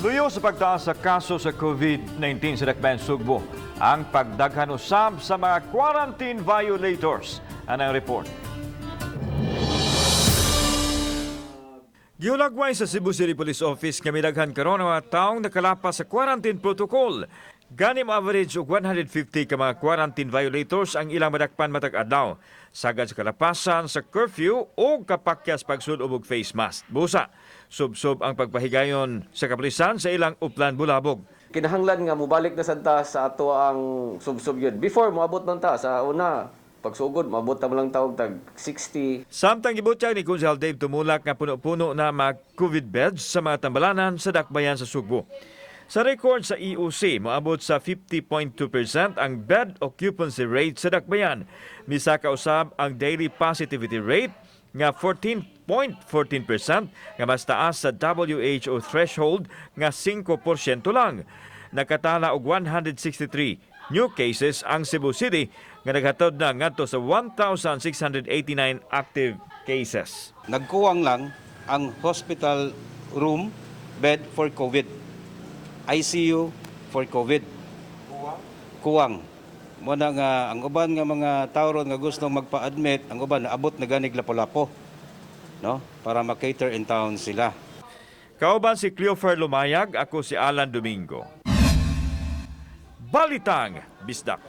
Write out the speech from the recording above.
Luyo sa pagtaas sa kaso sa COVID-19 sa Dakbayan, Sugbo, ang pagdaghan usab sa mga quarantine violators. Anang report. Giulagway sa Cebu City Police Office nga midaghan karon ang mga taong nakalapas sa quarantine protocol. Ganim average og 150 ka mga quarantine violators ang ilang madakpan matag adlaw. Sagad sa kalapasan sa curfew o kapakyas pagsulob og face mask. Busa, sub-sub ang pagpahigayon sa kapulisan sa ilang uplan bulabog. Kinahanglan nga mobalik na sad ta sa ato ang sub-sub yun. Before moabot man ta sa una pagsugod, maabot ta lang tawag tag 60. Samtang gibutyag ni Kunsehal Dave Tumulak nga puno-puno na mga COVID beds sa mga tambalanan sa Dakbayan sa Sugbo. Sa record sa EOC, moabot sa 50.2% ang bed occupancy rate sa Dakbayan. Misa ka usab ang daily positivity rate nga 14.14% nga mas taas sa WHO threshold nga 5% lang. Nakatala og 163 new cases ang Cebu City nga naghatod na ngadto sa 1,689 active cases. Nagkuwang lang ang hospital room bed for COVID. ICU for COVID. Kuwang. Muna nga ang uban nga mga tawron nga gusto magpa-admit, ang uban naabot na ganig Lapu-Lapu, no? Para ma-cater in town sila. Kauban si Cleofer Lumayag, ako si Alan Domingo. Balitang Bisdak.